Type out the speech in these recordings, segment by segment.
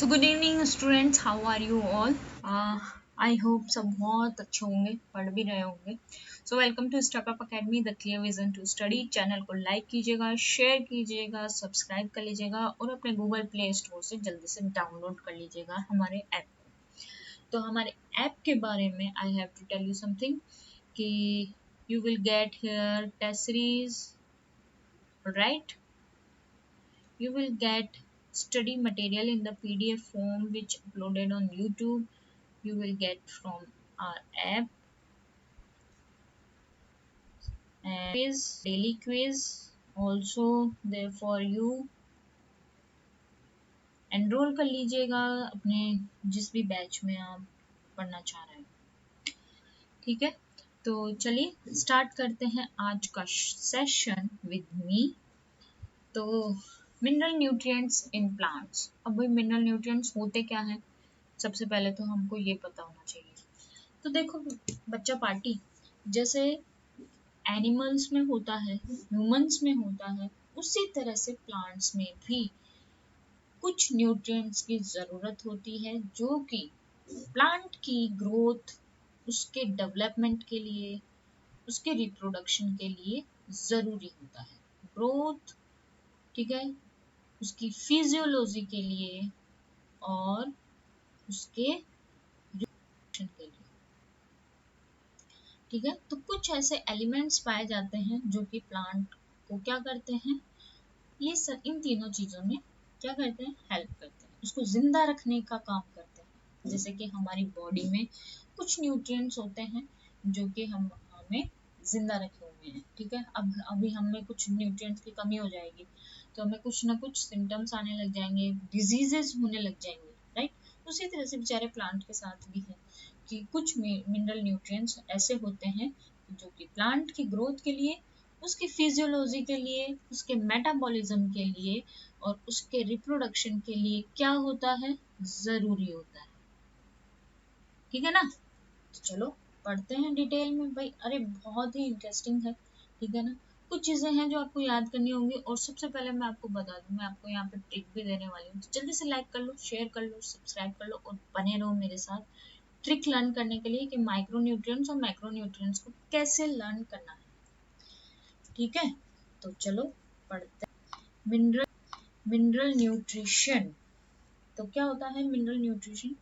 So good evening students, how are you all? I hope सब बहुत अच्छे होंगे, पढ़ भी रहे होंगे। So welcome to Stuckup academy, the clear vision to study. Channel को लाइक कीजिएगा, शेयर कीजिएगा, सब्सक्राइब कर लीजिएगा और अपने गूगल प्ले स्टोर से जल्दी से डाउनलोड कर लीजिएगा हमारे ऐप को। तो हमारे ऐप के बारे में I have to tell you something कि you will get here test series, right? You will get study material in the PDF form which uploaded on YouTube. You will get from our app and daily quiz also there for you. Enrol कर लीजिएगा अपने जिस भी batch में आप पढ़ना चाह रहे हैं, ठीक है। तो चलिए स्टार्ट करते हैं आज का सेशन विद मी। तो मिनरल न्यूट्रिएंट्स इन प्लांट्स। अब भाई मिनरल न्यूट्रिएंट्स होते क्या हैं, सबसे पहले तो हमको ये पता होना चाहिए। तो देखो बच्चा पार्टी, जैसे एनिमल्स में होता है, ह्यूमंस में होता है, उसी तरह से प्लांट्स में भी कुछ न्यूट्रिएंट्स की ज़रूरत होती है जो कि प्लांट की ग्रोथ, उसके डेवलपमेंट के लिए, उसके रिप्रोडक्शन के लिए ज़रूरी होता है। ग्रोथ, ठीक है, उसकी फिजियोलॉजी के लिए और उसके रिप्रोडक्शन के लिए, ठीक है। तो कुछ ऐसे एलिमेंट्स पाए जाते हैं जो कि प्लांट को क्या करते हैं, ये सब इन तीनों चीज़ों में क्या करते हैं, हेल्प करते हैं, उसको जिंदा रखने का काम करते हैं। जैसे कि हमारी बॉडी में कुछ न्यूट्रिएंट्स होते हैं जो कि हमें जिंदा रखे हुए हैं, ठीक है। अब अभी हमें कुछ न्यूट्रिएंट्स की कमी हो जाएगी तो हमें कुछ ना कुछ सिम्टम्स आने लग जाएंगे, डिजीजेस होने लग जाएंगे, राइट। उसी तरह से बेचारे प्लांट के साथ भी है कि कुछ मिनरल न्यूट्रिएंट्स ऐसे होते हैं जो कि प्लांट की ग्रोथ के लिए, उसकी फिजियोलॉजी के लिए, उसके मेटाबॉलिज्म के लिए और उसके रिप्रोडक्शन के लिए क्या होता है, ज़रूरी होता है, ठीक है ना। तो चलो पढ़ते हैं डिटेल में भाई। अरे बहुत ही इंटरेस्टिंग है, ठीक है ना। कुछ चीज़ें हैं जो आपको याद करनी होंगी और सबसे पहले मैं आपको बता दूं, मैं आपको यहाँ पे ट्रिक भी देने वाली हूँ। तो जल्दी से लाइक कर लो, शेयर कर लो, सब्सक्राइब कर लो और बने रहो मेरे साथ ट्रिक लर्न करने के लिए कि माइक्रो न्यूट्रिएंट्स और मैक्रो न्यूट्रिएंट्स को कैसे लर्न करना है, ठीक है। तो चलो पढ़ते हैं। Mineral nutrition. तो क्या होता है mineral nutrition?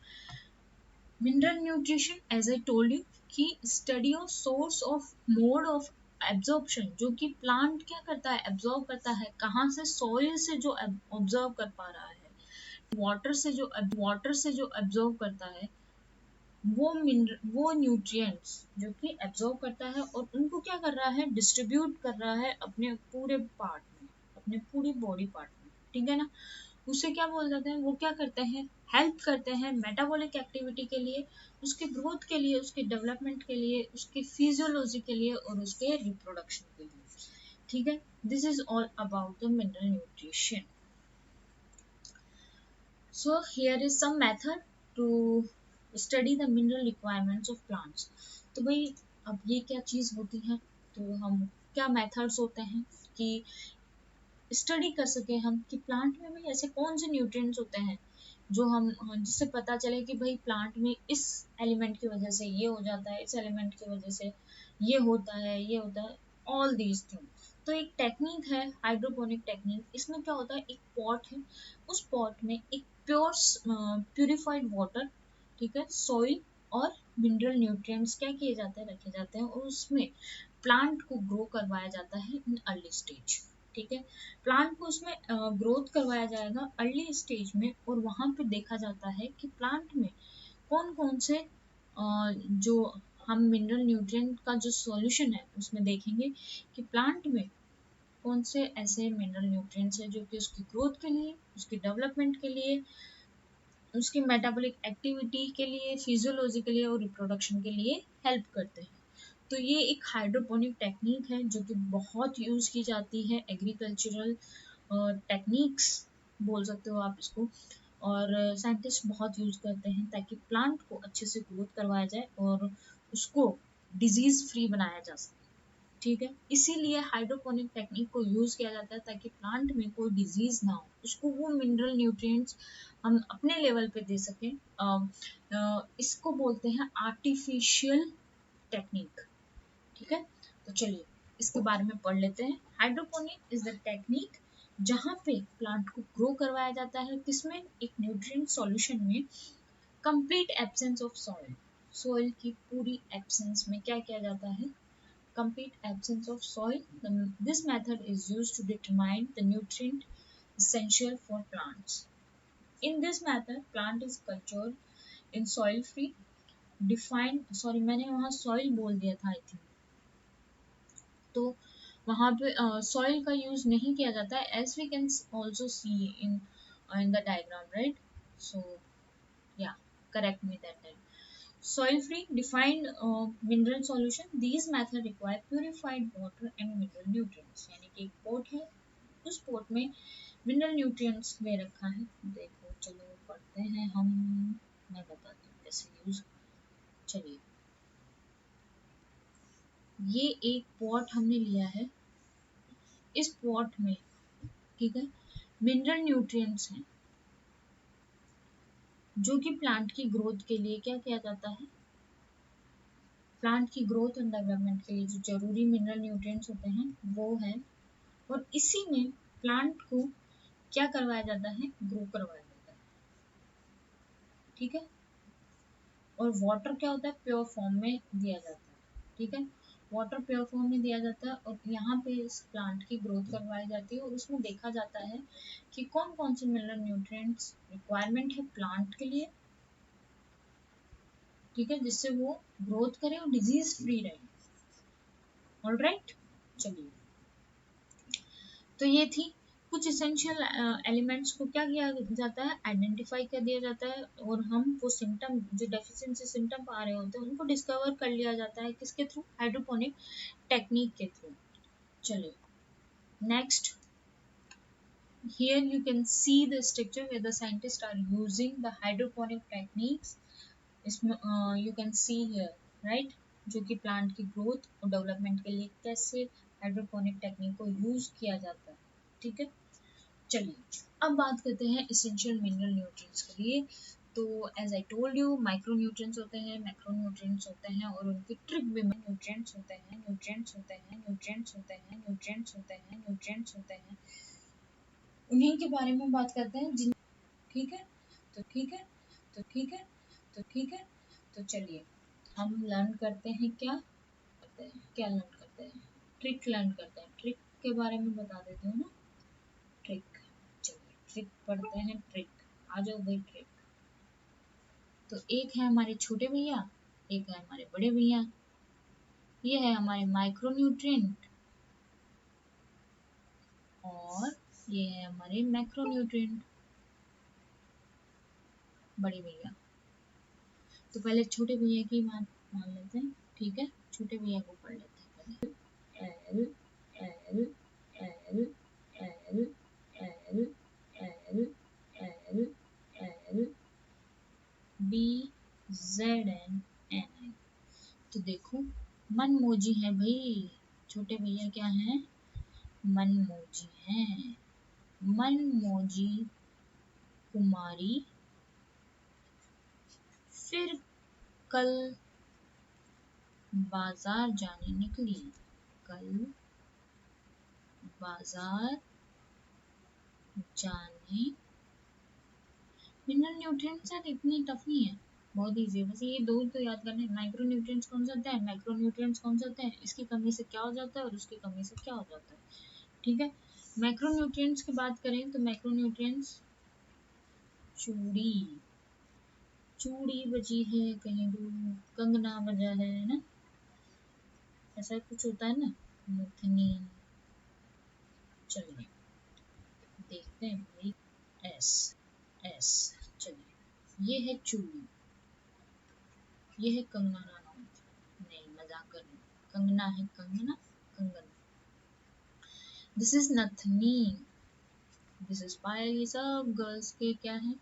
Mineral nutrition as I told you कि study of source of mode of absorption, जो कि प्लांट क्या करता है, एब्जॉर्ब करता है। कहाँ से? सॉइल से जो ऑब्जर्व कर पा रहा है, वाटर से जो एब्जॉर्ब करता है, वो न्यूट्रिएंट्स जो कि एब्जॉर्ब करता है और उनको क्या कर रहा है, डिस्ट्रीब्यूट कर रहा है अपने पूरे पार्ट में, अपने पूरी बॉडी पार्ट में, ठीक है ना। उसे क्या बोल जाते हैं, वो क्या करते हैं, हेल्प करते हैं मेटाबॉलिक एक्टिविटी के लिए, उसके ग्रोथ के लिए, उसके डेवलपमेंट के लिए, उसकी फिजियोलॉजी के लिए और उसके रिप्रोडक्शन के लिए, ठीक है। This is all about the mineral nutrition. So here is some method to study the mineral requirements of plants. तो भाई अब ये क्या चीज़ होती है, तो हम क्या मेथड्स होते हैं कि स्टडी कर सके हम कि प्लांट में भाई ऐसे कौन से न्यूट्रिएंट्स होते हैं जो हम, जिससे पता चले कि भाई प्लांट में इस एलिमेंट की वजह से ये हो जाता है, इस एलिमेंट की वजह से ये होता है, ये होता है, ऑल दीज थिंग्स। तो एक टेक्निक है हाइड्रोपोनिक टेक्निक। इसमें क्या होता है, एक पॉट है, उस पॉट में एक प्योरिफाइड वाटर, ठीक है, सॉइल और मिनरल न्यूट्रिएंट्स क्या किए जाते हैं, रखे जाते हैं और उसमें प्लांट को ग्रो करवाया जाता है इन अर्ली स्टेज, ठीक है। प्लांट को उसमें ग्रोथ करवाया जाएगा अर्ली स्टेज में और वहाँ पे देखा जाता है कि प्लांट में कौन कौन से जो हम मिनरल न्यूट्रिएंट का जो सॉल्यूशन है उसमें देखेंगे कि प्लांट में कौन से ऐसे मिनरल न्यूट्रिएंट्स हैं जो कि उसकी ग्रोथ के लिए, उसकी डेवलपमेंट के लिए, उसकी मेटाबॉलिक एक्टिविटी के लिए, फिजियोलॉजी के लिए और रिप्रोडक्शन के लिए हेल्प करते हैं। तो ये एक हाइड्रोपोनिक टेक्निक है जो कि बहुत यूज़ की जाती है, एग्रीकल्चरल टेक्निक्स बोल सकते हो आप इसको, और साइंटिस्ट बहुत यूज़ करते हैं ताकि प्लांट को अच्छे से ग्रोथ करवाया जाए और उसको डिजीज़ फ्री बनाया जा सके, ठीक है, इसीलिए हाइड्रोपोनिक टेक्निक को यूज किया जाता है ताकि प्लांट में कोई डिजीज ना हो, उसको वो मिनरल न्यूट्रिएंट्स हम अपने लेवल पे दे सकें। इसको बोलते हैं आर्टिफिशियल टेक्निक। ठीक है, तो चलिए इसके बारे में पढ़ लेते हैं। हाइड्रोपोनिक इज द टेक्निक जहाँ पे प्लांट को ग्रो करवाया जाता है, किसमें, एक न्यूट्रिएंट सॉल्यूशन में, complete absence of soil, soil की पूरी एब्सेंस में क्या किया जाता है, complete absence of soil. This method is used to determine the nutrient essential for plants. In this method, plant is cultured in soil-free, defined. Sorry, मैंने वहाँ soil बोल दिया था I think. तो वहाँ पे soil का use नहीं किया जाता है, as we can also see in the diagram, right? So yeah, correct me that time. Soil free defined mineral solution. These methods require purified water and mineral nutrients. यानी कि एक पोट है, उस पोट में मिनरल न्यूट्रिएंट्स ले रखा है। देखो चलो पढ़ते हैं हम, मैं बताती हूँ कैसे यूज। चलिए, ये एक पॉट हमने लिया है, इस पॉट में, ठीक है, मिनरल न्यूट्रिएंट्स हैं जो कि प्लांट की ग्रोथ के लिए क्या किया जाता है, प्लांट की ग्रोथ एंड डेवलपमेंट के लिए जो जरूरी मिनरल न्यूट्रिएंट्स होते हैं वो है, और इसी में प्लांट को क्या करवाया जाता है, ग्रो करवाया जाता है। ठीक है, और वाटर क्या होता है, प्योर फॉर्म में दिया जाता है। ठीक है, वाटर प्योर फॉर्म में दिया जाता है और यहाँ पे इस प्लांट की ग्रोथ करवाई जाती है, और उसमें देखा जाता है कि कौन कौन से मिनरल न्यूट्रिएंट्स रिक्वायरमेंट है प्लांट के लिए, ठीक है, जिससे वो ग्रोथ करे और डिजीज फ्री रहे। ऑलराइट, चलिए, तो ये थी कुछ इसेंशियल एलिमेंट्स को क्या किया जाता है, आइडेंटिफाई कर दिया जाता है, और हम वो सिम्टम जो डेफिशिएंसी सिम्टम आ रहे होते हैं उनको डिस्कवर कर लिया जाता है, किसके थ्रू, हाइड्रोपोनिक टेक्निक के थ्रू। चलिए next, here you can see the structure where the scientists are using the hydroponic techniques. इसमें you can see here, right, जो कि प्लांट की ग्रोथ और डेवलपमेंट के लिए कैसे हाइड्रोपोनिक टेक्निक को यूज किया जाता है। ठीक है, चलिए अब बात करते हैं इसेंशियल मिनरल न्यूट्रिएंट्स के लिए। तो as I told you, micro nutrients होते हैं, मैक्रो न्यूट्रिएंट्स होते हैं, और उनकी ट्रिक भी, न्यूट्रिएंट्स होते हैं, न्यूट्रिएंट्स होते हैं, न्यूट्रिएंट्स होते हैं, न्यूट्रिएंट्स होते हैं, न्यूट्रिएंट्स होते हैं, उन्हीं के बारे में बात करते हैं जिन। ठीक है, तो ठीक है, तो ठीक है, तो ठीक है, तो चलिए हम लर्न करते हैं, क्या करते हैं, क्या लर्न करते हैं, ट्रिक लर्न करते हैं। ट्रिक के बारे में बता देती हूँ ना, ट्रिक, चलिए ट्रिक पढ़ते हैं, ट्रिक, आ जाओ भाई ट्रिक। तो एक है हमारे छोटे भैया, एक है हमारे बड़े भैया, ये है हमारे माइक्रो न्यूट्रिएंट और ये है हमारे मैक्रो न्यूट्रिएंट, बड़े भैया। तो पहले छोटे भैया की मान मान लेते हैं, ठीक है, छोटे भैया को पढ़ लेते हैं पहले। L L L L L L L L B Z N N I. तो देखो मनमोजी है भाई, छोटे भैया क्या है, मनमोजी हैं, मनमोजी कुमारी फिर कल बाजार जाने निकली, कल बाजार जाने, मिनरल न्यूट्रिएंट्स यार इतनी टफ नहीं है, बहुत इजी है, बस ये दो तो याद करने। माइक्रो न्यूट्रिएंट्स कौन से होते हैं, मैक्रो न्यूट्रिएंट्स कौन से होते हैं, इसकी कमी से क्या हो जाता है और उसकी कमी से क्या हो जाता है। ठीक है, मैक्रो न्यूट्रिएंट्स की बात करें तो मैक्रो न्यूट्रिएंट्स, चूड़ी, चूड़ी बजी है कहीं दूर, कंगना बजा है ना, ऐसा कुछ होता है ना, नथनी। चलिए देखते हैं भाई, एस एस, चलिए ये है चूड़ी, ये है कंगना रनौत, नहीं मजाक कर रही हूँ, कंगना है, कंगना, कंगन, this is Nathni, this is पायल, ये सब गर्ल्स के क्या है,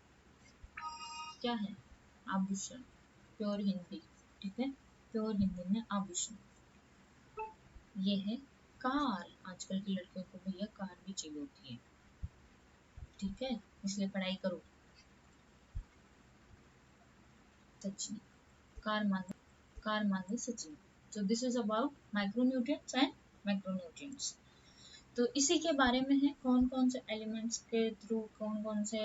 क्या है, आभूषण, प्योर हिंदी। ठीक है, प्योर हिंदी में आभूषण। ये है कार। आजकल की लड़कियों को भैया कार भी चाहिए होती है, ठीक है, इसलिए पढ़ाई करो। सचिन, कार मान Sachin. So this is about micronutrients and macronutrients. तो इसी के बारे में है कौन कौन से एलिमेंट्स के थ्रू, कौन कौन से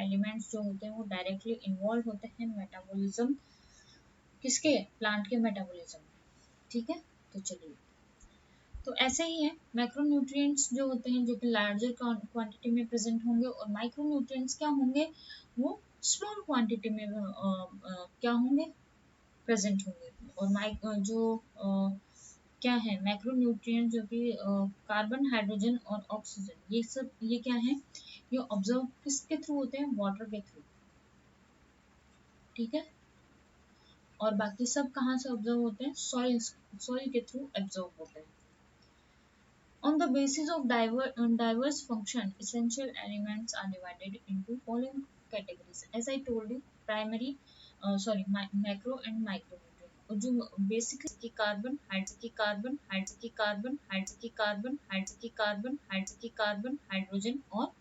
एलिमेंट्स जो होते हैं वो डायरेक्टली इन्वॉल्व होते हैं मेटाबॉलिज्म, किसके, प्लांट के मेटाबॉलिज्म में, ठीक है। तो चलिए, तो ऐसे ही है मैक्रोन्यूट्रिएंट्स जो होते हैं जो कि लार्जर क्वांटिटी में प्रेजेंट होंगे, और माइक्रोन्यूट्रिएंट्स क्या होंगे, वो स्मॉल क्वांटिटी में क्या होंगे, प्रेजेंट होंगे। और जो क्या है मैक्रोन्यूट्रिएंट जो कि कार्बन, हाइड्रोजन और ऑक्सीजन, ये सब ये क्या है, ये ऑब्जर्व किसके थ्रू होते हैं, वाटर के थ्रू, ठीक है। और बाकी सब कहाँ से ऑब्जर्व होते हैं, सॉइल के थ्रू ऑब्जर्व होते हैं। On the basis of diverse function, essential elements are divided into following categories. As I told you, primary, macro and micronutrient. और जो बेसिक की कार्बन, हाइड्रोजन और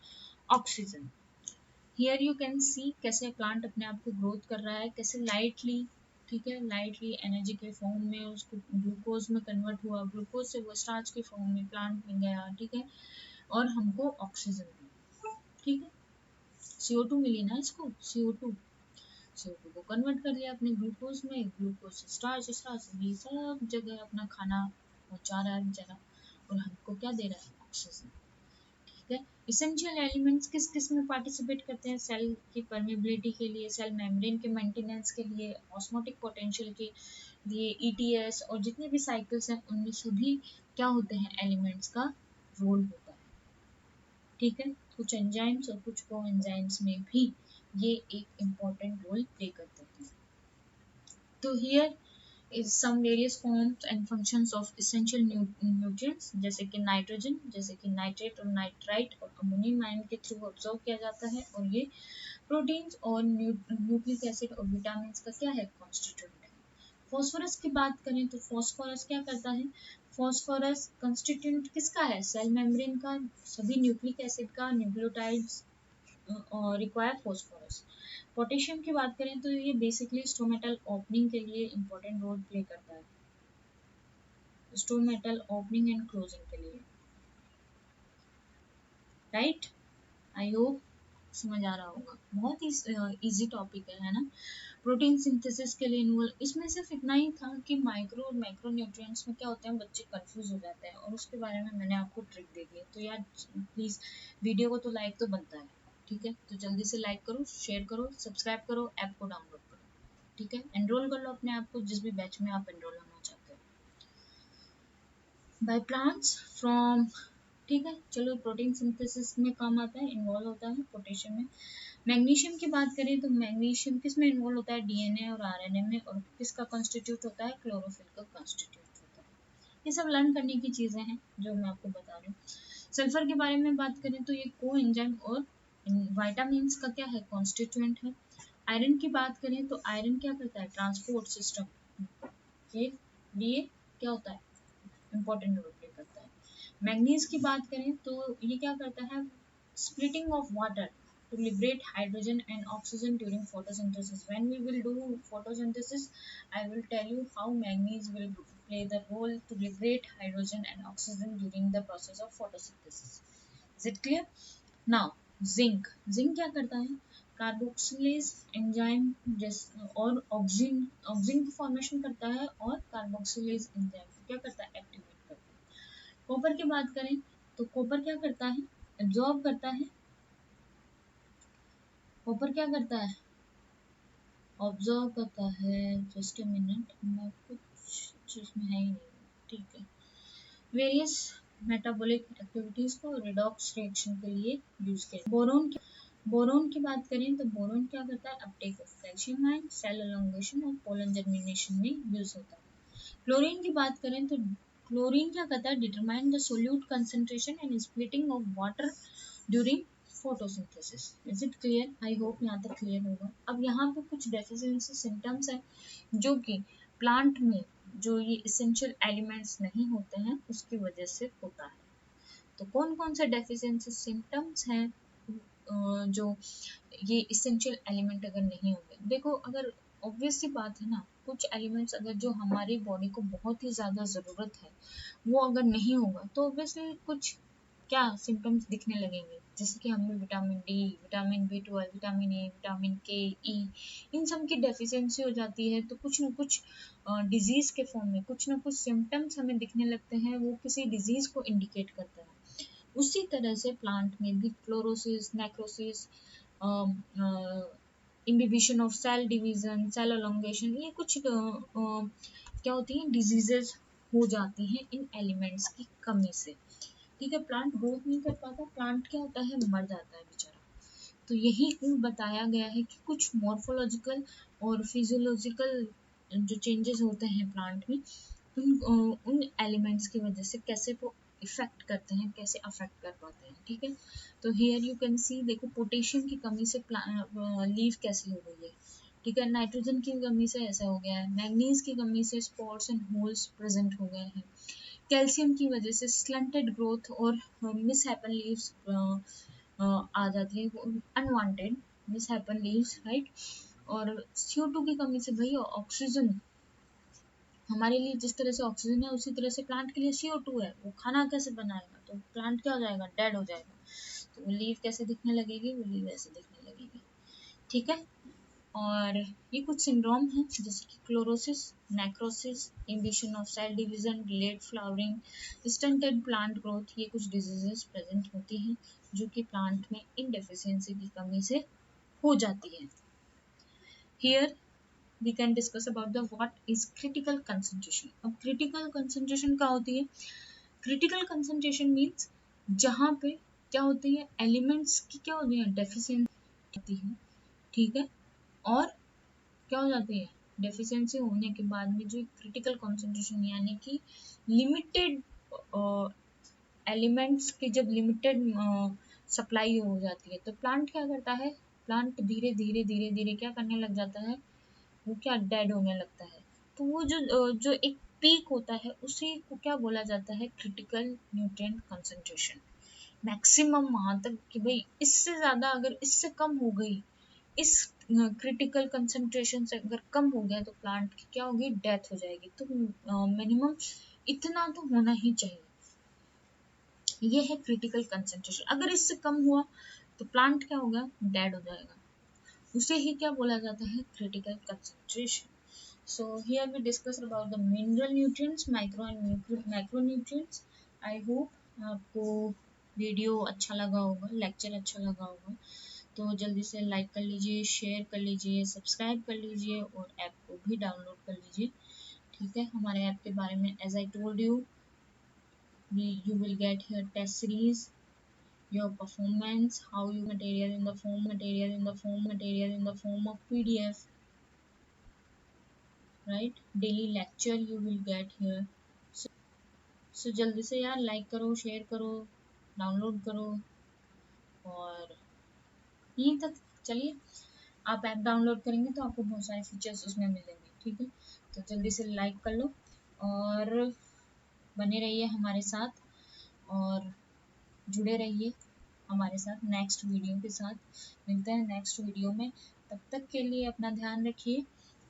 oxygen. Here you can see कैसे plant अपने आप को ग्रोथ कर रहा है, कैसे लाइटली, ठीक है, लाइटली एनर्जी के फॉर्म में उसको ग्लूकोज में कन्वर्ट हुआ, ग्लूकोज से वो स्टार्च के फॉर्म में प्लांट में गया, ठीक है, और हमको ऑक्सीजन मिली, ठीक है, CO2 मिली ना इसको, CO2 को कन्वर्ट कर लिया अपने ग्लूकोज में, ग्लूकोज से स्टार्च, स्टार्च ये सब जगह अपना खाना पहुंचा रहा है बेचारा, और हमको क्या दे रहा है, ऑक्सीजन, ठीक है। इसेंशियल एलिमेंट्स किस किस में पार्टिसिपेट करते हैं, सेल की परमेबिलिटी के लिए, सेल मेम्ब्रेन के मेंटेनेंस के लिए, ऑस्मोटिक पोटेंशियल के लिए, ETS और जितने भी साइकिल्स हैं उनमें सभी क्या होते हैं, एलिमेंट्स का रोल होता है, ठीक है। कुछ एंजाइम्स और कुछ कोएंजाइम्स में भी ये एक इम्पोर्टेंट रोल प्ले करते हैं। तो here is some various forms and functions of essential nutrients, जैसे कि नाइट्रोजन, जैसे कि नाइट्रेट और नाइट्राइट और अमोनियम आयन के थ्रू ऑब्जर्व किया जाता है, और ये प्रोटीन्स और न्यूक्लिक एसिड और विटामिन का क्या है, कॉन्स्टिट्यूएंट है। फॉस्फोरस की बात करें तो फॉस्फोरस क्या करता है, फॉस्फोरस कंस्टिट्यूएंट किसका है, सेल मेम्ब्रेन का, सभी न्यूक्लिक एसिड का, न्यूक्लियोटाइड्स रिक्वायर फॉस्फोरस। पोटेशियम की बात करें तो ये बेसिकली स्टोमेटल ओपनिंग के लिए इंपॉर्टेंट रोल प्ले करता है, स्टोमेटल ओपनिंग एंड क्लोजिंग के लिए, राइट। आई होप समझ आ रहा होगा, बहुत ही इजी टॉपिक है ना। प्रोटीन सिंथेसिस के लिए इन्वॉल्व, इसमें सिर्फ इतना ही था कि माइक्रो और मैक्रो न्यूट्रिएंट्स में क्या होते हैं, बच्चे कंफ्यूज हो जाते हैं, और उसके बारे में मैंने आपको ट्रिक दे दी है। तो यार प्लीज वीडियो को तो लाइक तो बनता है, ठीक है, तो जल्दी से लाइक करो, शेयर करो, सब्सक्राइब करो, ऐप को डाउनलोड करो, ठीक है, एनरोल कर लो अपने आप को जिस भी बैच में आप एनरोल होना चाहते हो। बाय प्लांट्स फ्रॉम, ठीक है, चलो प्रोटीन सिंथेसिस में काम आता है, इन्वॉल्व होता है पोटेशियम में। मैग्नीशियम की बात करें तो मैग्नीशियम किस में इन्वॉल्व होता है, DNA और RNA में, और किसका कॉन्स्टिट्यूट होता है, क्लोरोफिल का कॉन्स्टिट्यूट होता है। ये सब लर्न करने की चीज़ें हैं जो मैं आपको बता रही हूँ। सल्फर के बारे में बात करें तो ये को एंजाइम और वाइटामिन का क्या है, कॉन्स्टिट्यूएंट है। आयरन की बात करें तो आयरन क्या करता है, ट्रांसपोर्ट सिस्टम के लिए क्या होता है, इम्पोर्टेंट रोल प्ले करता है। मैग्नीज की बात करें तो ये क्या करता है, splitting of water to liberate hydrogen and oxygen during photosynthesis. When we will do photosynthesis, I will tell you how manganese will play the role to liberate hydrogen and oxygen during the process of photosynthesis. Is it clear? Now, zinc क्या करता है, carboxylase enzyme और auxin की formation करता है, और carboxylase enzyme क्या करता है, एक्टिवेट करता है। कॉपर की बात करें तो कॉपर क्या करता है, एब्जॉर्ब करता है, कॉपर क्या करता है, ऑब्जर्व करता है। जस्ट अ मिनट, मैं कुछ इसमें है ही नहीं, ठीक है। वेरियस मेटाबॉलिक एक्टिविटीज को रिडॉक्स रिएक्शन के लिए यूज किया। बोरोन की बात करें तो बोरोन क्या करता है, uptake of calcium ion, cell elongation और पोलन जर्मिनेशन में यूज होता है। क्लोरीन की बात करें तो क्लोरीन क्या करता है, determine the solute concentration and splitting of water during photosynthesis. Is it clear? I hope यहाँ तक क्लियर होगा। अब यहाँ पे कुछ डेफिशिएंसी सिम्टम्स है जो कि प्लांट में जो ये इसेंशियल एलिमेंट्स नहीं होते हैं उसकी वजह से होता है। तो कौन कौन से डेफिशिएंसी सिम्टम्स हैं जो ये इसेंशियल एलिमेंट अगर नहीं होंगे? देखो, अगर ऑब्वियस सी बात है ना, कुछ एलिमेंट्स अगर जो हमारी बॉडी को बहुत ही ज़्यादा ज़रूरत है वो अगर नहीं होगा तो ऑब्वियसली कुछ क्या सिम्टम्स दिखने लगेंगे, जैसे कि हमें vitamin D, vitamin B12, vitamin A, vitamin के, ई, इन सब की डेफिशिएंसी हो जाती है तो कुछ न कुछ डिजीज के फॉर्म में कुछ न कुछ सिम्टम्स हमें दिखने लगते हैं, वो किसी डिजीज को इंडिकेट करता है। उसी तरह से प्लांट में भी chlorosis, necrosis, inhibition of cell division, cell elongation, ये कुछ क्या होती हैं, डिजीजेस हो जाती हैं इन एलिमेंट्स की कमी से। ठीक है, प्लांट ग्रोथ नहीं कर पाता, प्लांट क्या होता है, मर जाता है बेचारा। तो यही बताया गया है कि कुछ मॉर्फोलॉजिकल और फिजियोलॉजिकल जो चेंजेस होते हैं प्लांट में उन एलिमेंट्स की वजह से कैसे वो इफेक्ट करते हैं, कैसे अफेक्ट कर पाते हैं। ठीक है, तो हियर यू कैन सी, देखो पोटेशियम की कमी से लीफ कैसी हो गई है। ठीक है, नाइट्रोजन की कमी से ऐसा हो गया है, मैग्नीज की कमी से स्पॉट्स एंड होल्स प्रेजेंट हो गए हैं, कैल्शियम की वजह से स्लंटेड ग्रोथ और मिस हैपन लीव्स आ जाती है, unwanted miss happen leaves, right. और CO2 की कमी से भाई ऑक्सीजन, हमारे लिए जिस तरह से ऑक्सीजन है उसी तरह से प्लांट के लिए CO2 है, वो खाना कैसे बनाएगा, तो प्लांट क्या हो जाएगा, डेड हो जाएगा। तो वो लीव कैसे दिखने लगेगी, वो लीव ऐसे दिखने लगेगी। ठीक है, और ये कुछ सिंड्रोम है जैसे कि chlorosis, necrosis, inhibition of cell division, delayed flowering, stunted plant growth, ये कुछ डिजीजेस प्रेजेंट होती हैं जो कि प्लांट में इन डेफिशिएंसी की कमी से हो जाती है। Here we can discuss about the what is critical concentration. अब critical concentration क्या होती है? critical concentration means जहाँ पे क्या होती है, elements की क्या होती है, deficiency होती है। ठीक है, और क्या हो जाती है, डेफिशिएंसी होने के बाद में जो क्रिटिकल कंसंट्रेशन यानी कि लिमिटेड एलिमेंट्स की जब लिमिटेड सप्लाई हो जाती है तो प्लांट क्या करता है, प्लांट धीरे धीरे धीरे धीरे क्या करने लग जाता है, वो क्या डेड होने लगता है। तो वो जो एक पीक होता है उसी को क्या बोला जाता है, क्रिटिकल न्यूट्रिएंट कंसंट्रेशन। मैक्सिमम वहां तक कि भाई इससे ज्यादा अगर इससे कम हो गई, इस क्रिटिकल कंसंट्रेशन से अगर कम हो गया तो प्लांट की क्या होगी, डेथ हो जाएगी। तो मिनिमम इतना तो होना ही चाहिए, ये है क्रिटिकल कंसंट्रेशन। अगर इससे कम हुआ तो प्लांट क्या होगा, डेड हो जाएगा। उसे ही क्या बोला जाता है, critical concentration. So here we discussed about the mineral nutrients, micro and macronutrients. I hope आपको वीडियो अच्छा लगा होगा, लेक्चर अच्छा लगा होगा। तो जल्दी से लाइक कर लीजिए, शेयर कर लीजिए, सब्सक्राइब कर लीजिए और ऐप को भी डाउनलोड कर लीजिए। ठीक है, हमारे ऐप के बारे में as I told you, you will get here test series, your performance, how you material in the form, material in the form, material in the form of PDF, right? Daily lecture you will get here. सो जल्दी से यार like करो, share करो, download करो और यहीं तक। चलिए, आप ऐप डाउनलोड करेंगे तो आपको बहुत सारे फीचर्स उसमें मिलेंगे। ठीक है, तो जल्दी से लाइक कर लो और बने रहिए हमारे साथ और जुड़े रहिए हमारे साथ नेक्स्ट वीडियो के साथ। मिलते हैं नेक्स्ट वीडियो में, तब तक के लिए अपना ध्यान रखिए,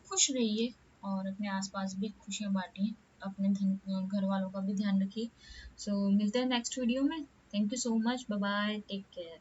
खुश रहिए और अपने आसपास भी खुशियाँ बांटिए, अपने घर वालों का भी ध्यान रखिए। सो मिलते हैं नेक्स्ट वीडियो में। Thank you so much, bye bye, take care.